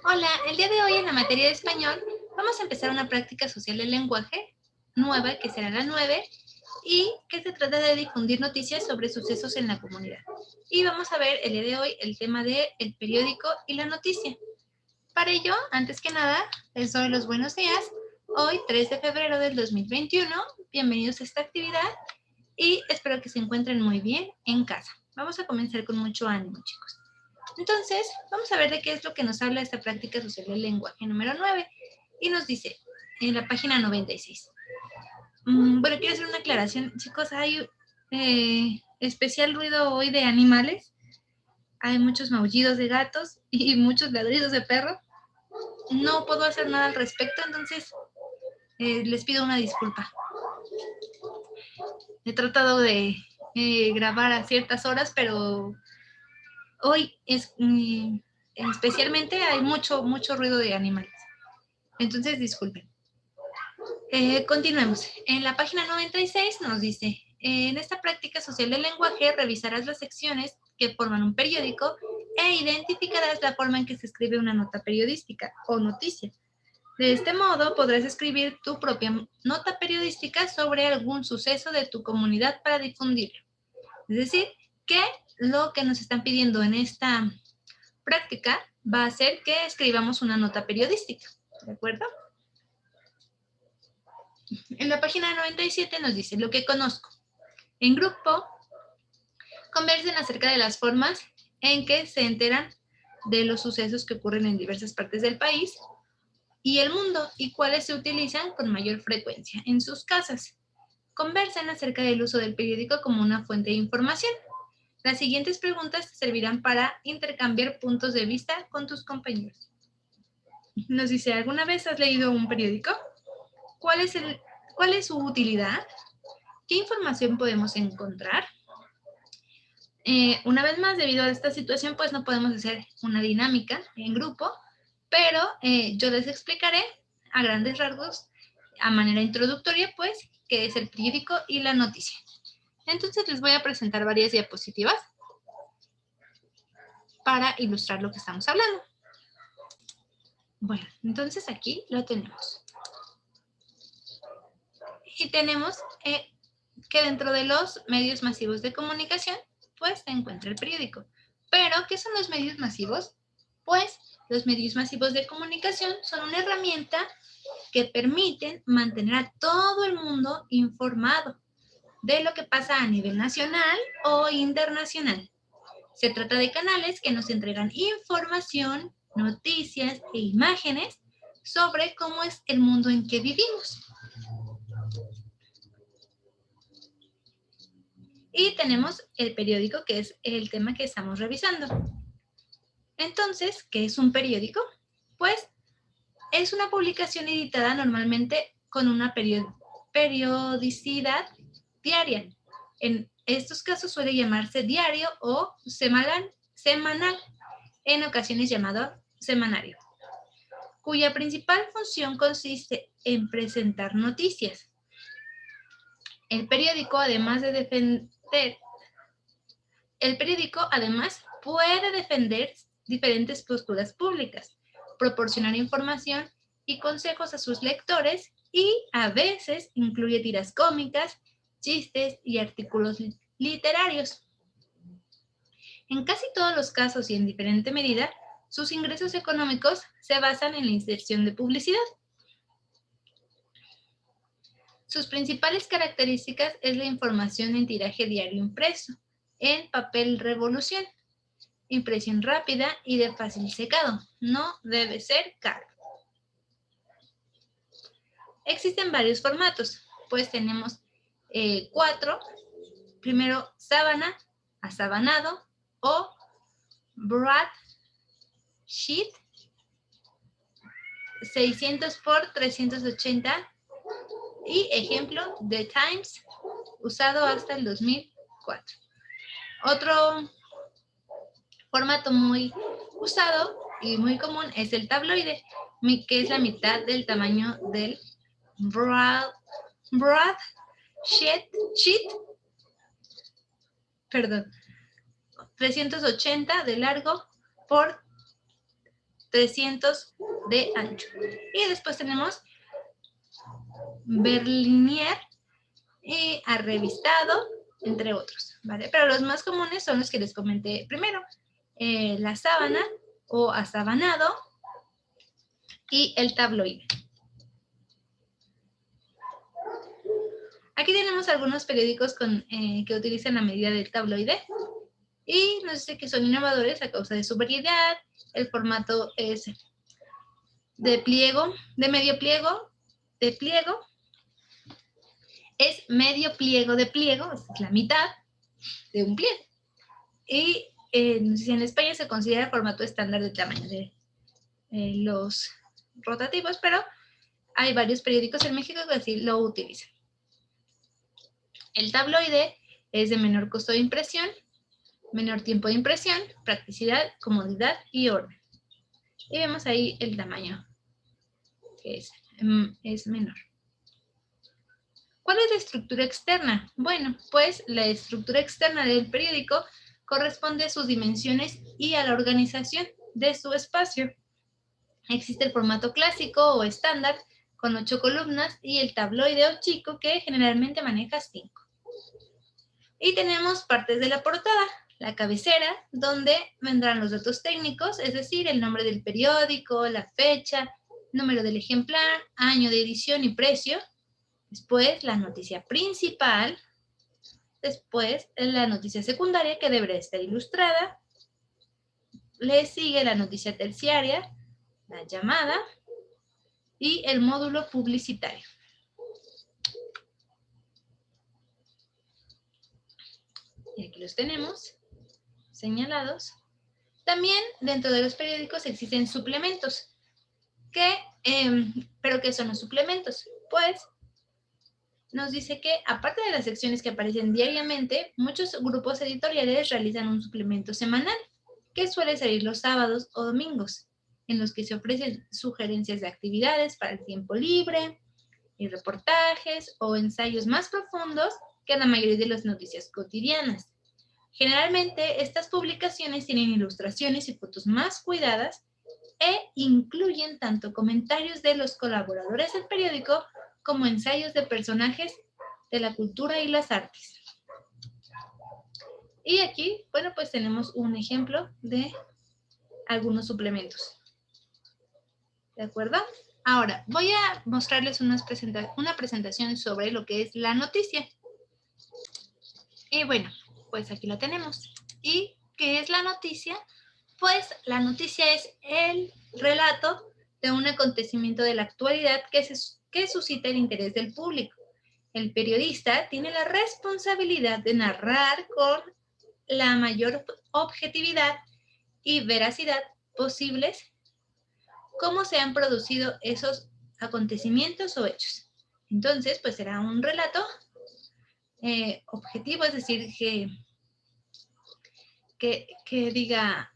Hola, el día de hoy en la materia de español vamos a empezar una práctica social del lenguaje nueva, que será la 9, y que se trata de difundir noticias sobre sucesos en la comunidad. Y vamos a ver el día de hoy el tema del periódico y la noticia. Para ello, antes que nada, les doy los buenos días. Hoy, 3 de febrero del 2021, bienvenidos a esta actividad y espero que se encuentren muy bien en casa. Vamos a comenzar con mucho ánimo, chicos. Entonces, vamos a ver de qué es lo que nos habla esta práctica social del lenguaje número 9. Y nos dice, en la página 96. Bueno, quiero hacer una aclaración. Chicos, hay especial ruido hoy de animales. Hay muchos maullidos de gatos y muchos ladridos de perro. No puedo hacer nada al respecto, entonces les pido una disculpa. He tratado de grabar a ciertas horas, pero hoy especialmente hay mucho ruido de animales. Entonces, disculpen. Continuemos. En la página 96 nos dice, en esta práctica social del lenguaje revisarás las secciones que forman un periódico e identificarás la forma en que se escribe una nota periodística o noticia. De este modo podrás escribir tu propia nota periodística sobre algún suceso de tu comunidad para difundirlo. Es decir, que lo que nos están pidiendo en esta práctica va a ser que escribamos una nota periodística, ¿de acuerdo? En la página 97 nos dice lo que conozco. En grupo, conversen acerca de las formas en que se enteran de los sucesos que ocurren en diversas partes del país y el mundo y cuáles se utilizan con mayor frecuencia en sus casas. Conversen acerca del uso del periódico como una fuente de información. Las siguientes preguntas te servirán para intercambiar puntos de vista con tus compañeros. Nos dice, ¿alguna vez has leído un periódico? ¿Cuál es su utilidad? ¿Qué información podemos encontrar? Una vez más, debido a esta situación, pues no podemos hacer una dinámica en grupo, pero yo les explicaré a grandes rasgos, a manera introductoria, pues, qué es el periódico y la noticia. Entonces les voy a presentar varias diapositivas para ilustrar lo que estamos hablando. Bueno, entonces aquí lo tenemos. Y tenemos que dentro de los medios masivos de comunicación, pues se encuentra el periódico. Pero, ¿qué son los medios masivos? Pues los medios masivos de comunicación son una herramienta que permiten mantener a todo el mundo informado de lo que pasa a nivel nacional o internacional. Se trata de canales que nos entregan información, noticias e imágenes sobre cómo es el mundo en que vivimos. Y tenemos el periódico, que es el tema que estamos revisando. Entonces, ¿qué es un periódico? Pues es una publicación editada normalmente con una periodicidad diaria. En estos casos suele llamarse diario o semanal, en ocasiones llamado semanario, cuya principal función consiste en presentar noticias. El periódico, además puede defender diferentes posturas públicas, proporcionar información y consejos a sus lectores y a veces incluye tiras cómicas, chistes y artículos literarios. En casi todos los casos y en diferente medida, sus ingresos económicos se basan en la inserción de publicidad. Sus principales características es la información en tiraje diario impreso, en papel revolución, impresión rápida y de fácil secado. No debe ser caro. Existen varios formatos, pues tenemos 4. Primero, sábana, asabanado o broadsheet, 600 por 380 y ejemplo, The Times, usado hasta el 2004. Otro formato muy usado y muy común es el tabloide, que es la mitad del tamaño del broadsheet, 380 de largo por 300 de ancho. Y después tenemos Berliner y arrevistado, entre otros, ¿vale? Pero los más comunes son los que les comenté primero. La sábana o asabanado y el tabloide. Aquí tenemos algunos periódicos que utilizan la medida del tabloide y nos dice que son innovadores a causa de su variedad. El formato es de pliego, de medio pliego, de pliego. Es medio pliego de pliego, es la mitad de un pliego. Y en España se considera el formato estándar de tamaño de los rotativos, pero hay varios periódicos en México que así lo utilizan. El tabloide es de menor costo de impresión, menor tiempo de impresión, practicidad, comodidad y orden. Y vemos ahí el tamaño, que es menor. ¿Cuál es la estructura externa? Bueno, pues la estructura externa del periódico corresponde a sus dimensiones y a la organización de su espacio. Existe el formato clásico o estándar con 8 columnas y el tabloide o chico que generalmente maneja 5. Y tenemos partes de la portada, la cabecera, donde vendrán los datos técnicos, es decir, el nombre del periódico, la fecha, número del ejemplar, año de edición y precio. Después la noticia principal, después la noticia secundaria que deberá estar ilustrada, le sigue la noticia terciaria, la llamada y el módulo publicitario. Y aquí los tenemos señalados. También dentro de los periódicos existen suplementos. ¿Pero qué son los suplementos? Pues nos dice que, aparte de las secciones que aparecen diariamente, muchos grupos editoriales realizan un suplemento semanal, que suele salir los sábados o domingos, en los que se ofrecen sugerencias de actividades para el tiempo libre, y reportajes o ensayos más profundos que la mayoría de las noticias cotidianas. Generalmente, estas publicaciones tienen ilustraciones y fotos más cuidadas e incluyen tanto comentarios de los colaboradores del periódico como ensayos de personajes de la cultura y las artes. Y aquí, bueno, pues tenemos un ejemplo de algunos suplementos. ¿De acuerdo? Ahora, voy a mostrarles una presentación sobre lo que es la noticia. Y bueno, pues aquí la tenemos. ¿Y qué es la noticia? Pues la noticia es el relato de un acontecimiento de la actualidad que suscita el interés del público. El periodista tiene la responsabilidad de narrar con la mayor objetividad y veracidad posibles cómo se han producido esos acontecimientos o hechos. Entonces, pues será un relato objetivo, es decir, que diga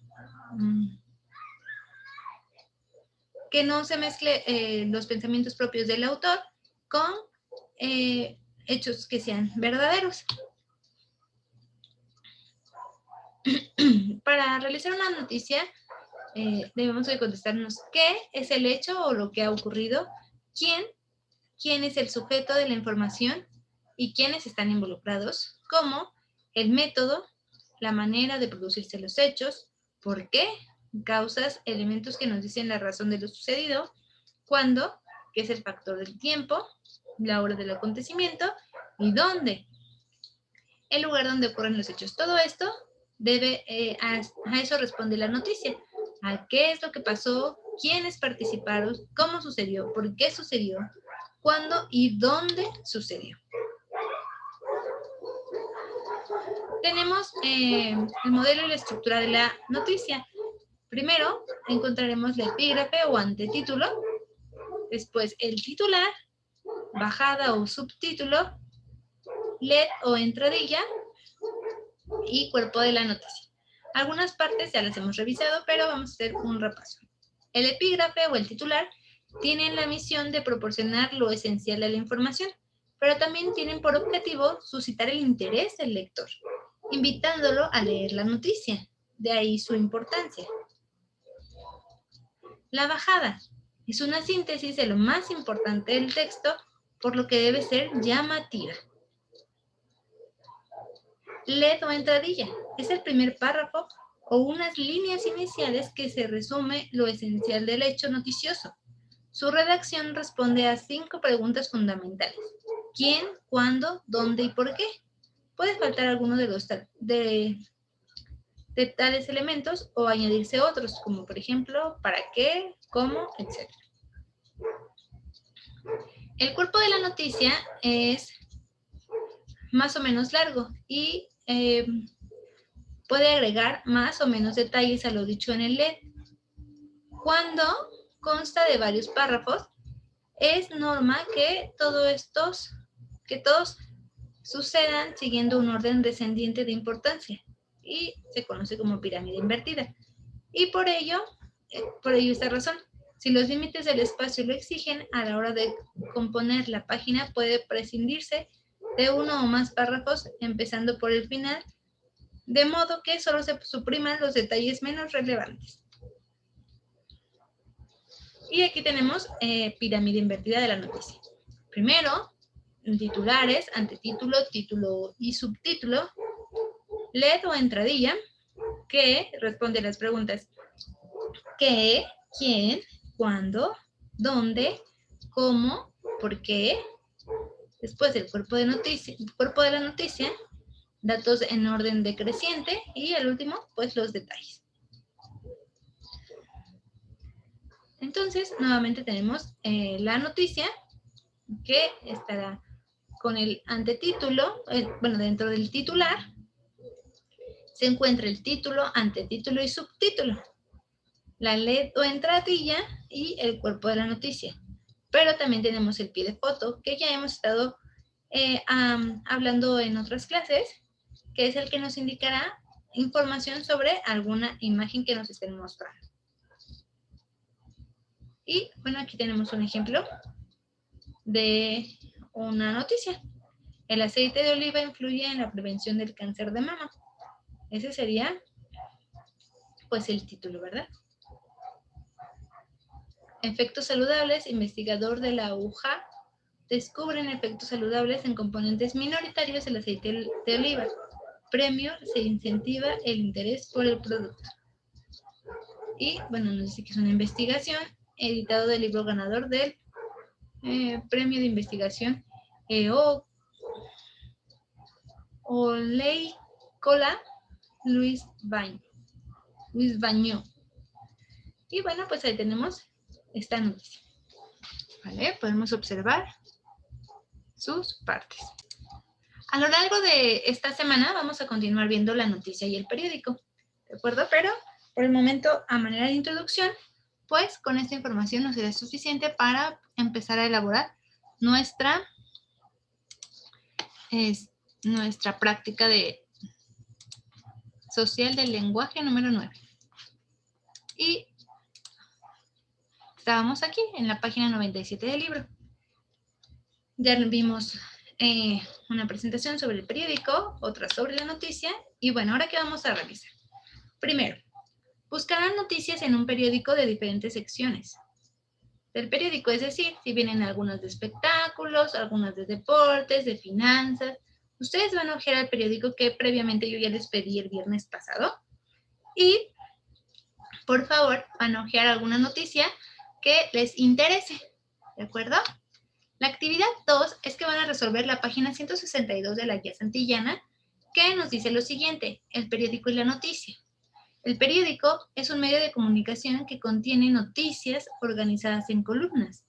que no se mezcle los pensamientos propios del autor con hechos que sean verdaderos. Para realizar una noticia debemos de contestarnos qué es el hecho o lo que ha ocurrido, quién es el sujeto de la información y quiénes están involucrados, cómo, el método, la manera de producirse los hechos, por qué, causas, elementos que nos dicen la razón de lo sucedido, cuándo, que es el factor del tiempo, la hora del acontecimiento y dónde, el lugar donde ocurren los hechos. Todo esto a eso responde la noticia. A qué es lo que pasó, quiénes participaron, cómo sucedió, por qué sucedió, cuándo y dónde sucedió. Tenemos el modelo y la estructura de la noticia. Primero encontraremos la epígrafe o antetítulo, después el titular, bajada o subtítulo, lead o entradilla y cuerpo de la noticia. Algunas partes ya las hemos revisado, pero vamos a hacer un repaso. El epígrafe o el titular tienen la misión de proporcionar lo esencial de la información, pero también tienen por objetivo suscitar el interés del lector, invitándolo a leer la noticia. De ahí su importancia. La bajada es una síntesis de lo más importante del texto, por lo que debe ser llamativa. Led o entradilla es el primer párrafo o unas líneas iniciales que se resume lo esencial del hecho noticioso. Su redacción responde a 5 preguntas fundamentales: ¿quién, cuándo, dónde y por qué? Puede faltar alguno de tales elementos o añadirse otros, como por ejemplo, ¿para qué?, ¿cómo?, etc. El cuerpo de la noticia es más o menos largo y puede agregar más o menos detalles a lo dicho en el LED. Cuando consta de varios párrafos, es norma que todos sucedan siguiendo un orden descendiente de importancia y se conoce como pirámide invertida. Y por ello esta razón, si los límites del espacio lo exigen, a la hora de componer la página puede prescindirse de uno o más párrafos empezando por el final, de modo que solo se supriman los detalles menos relevantes. Y aquí tenemos pirámide invertida de la noticia. Primero, titulares, antetítulo, título y subtítulo. LED o entradilla, que responde a las preguntas ¿qué?, ¿quién?, ¿cuándo?, ¿dónde?, ¿cómo?, ¿por qué? Después el cuerpo de la noticia, datos en orden decreciente y el último, pues los detalles. Entonces, nuevamente tenemos la noticia que estará con el antetítulo, dentro del titular se encuentra el título, antetítulo y subtítulo, la LED o entradilla y el cuerpo de la noticia. Pero también tenemos el pie de foto, que ya hemos estado hablando en otras clases, que es el que nos indicará información sobre alguna imagen que nos estén mostrando. Y bueno, aquí tenemos un ejemplo de una noticia. El aceite de oliva influye en la prevención del cáncer de mama. Ese sería, pues, el título, ¿verdad? Efectos saludables, investigador de la UJA descubren efectos saludables en componentes minoritarios del aceite de oliva. Premio, se incentiva el interés por el producto. Y, bueno, nos dice que es una investigación, editado del libro ganador del premio de investigación Oley-Cola Luis Bañó. Y bueno, pues ahí tenemos esta noticia. ¿Vale? Podemos observar sus partes. A lo largo de esta semana vamos a continuar viendo la noticia y el periódico, ¿de acuerdo? Pero por el momento, a manera de introducción, pues con esta información nos será suficiente para empezar a elaborar nuestra práctica de social del lenguaje número 9. Y estábamos aquí en la página 97 del libro. Ya vimos una presentación sobre el periódico, otra sobre la noticia, y bueno, ¿ahora qué vamos a revisar? Primero, buscarán noticias en un periódico de diferentes secciones del periódico, es decir, si vienen algunas de espectáculos, algunas de deportes, de finanzas. Ustedes van a ojear el periódico que previamente yo ya les pedí el viernes pasado y, por favor, van a ojear alguna noticia que les interese, ¿de acuerdo? La actividad 2 es que van a resolver la página 162 de la guía santillana, que nos dice lo siguiente: el periódico y la noticia. El periódico es un medio de comunicación que contiene noticias organizadas en columnas.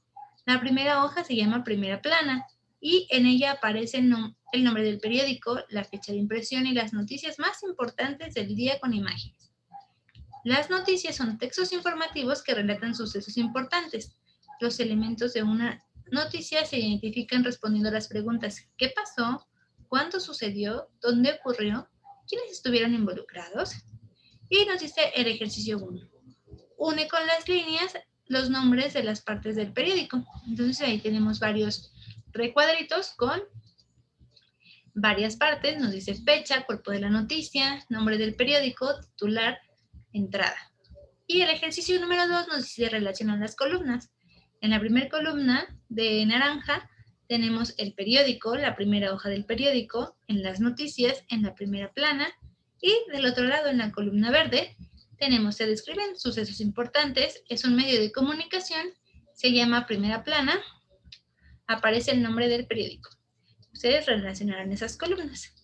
La primera hoja se llama primera plana y en ella aparece el nombre del periódico, la fecha de impresión y las noticias más importantes del día con imágenes. Las noticias son textos informativos que relatan sucesos importantes. Los elementos de una noticia se identifican respondiendo a las preguntas: ¿qué pasó? ¿Cuándo sucedió? ¿Dónde ocurrió? ¿Quiénes estuvieron involucrados? Y nos dice el ejercicio 1. Une con las líneas los nombres de las partes del periódico. Entonces ahí tenemos varios recuadritos con varias partes. Nos dice fecha, cuerpo de la noticia, nombre del periódico, titular, entrada. Y el ejercicio número 2 nos dice relacionar las columnas. En la primera columna de naranja tenemos el periódico, la primera hoja del periódico, en las noticias, en la primera plana, y del otro lado, en la columna verde, tenemos, se describen sucesos importantes, es un medio de comunicación, se llama primera plana, aparece el nombre del periódico. Ustedes relacionarán esas columnas.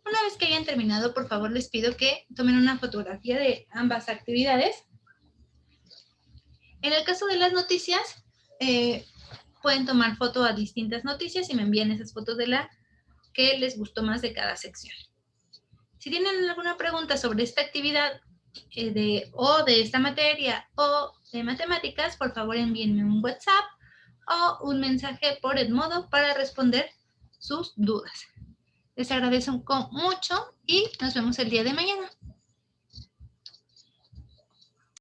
Una vez que hayan terminado, por favor, les pido que tomen una fotografía de ambas actividades. En el caso de las noticias, pueden tomar foto a distintas noticias y me envían esas fotos de la que les gustó más de cada sección. Si tienen alguna pregunta sobre esta actividad o de esta materia o de matemáticas, por favor envíenme un WhatsApp o un mensaje por Edmodo para responder sus dudas. Les agradezco mucho y nos vemos el día de mañana.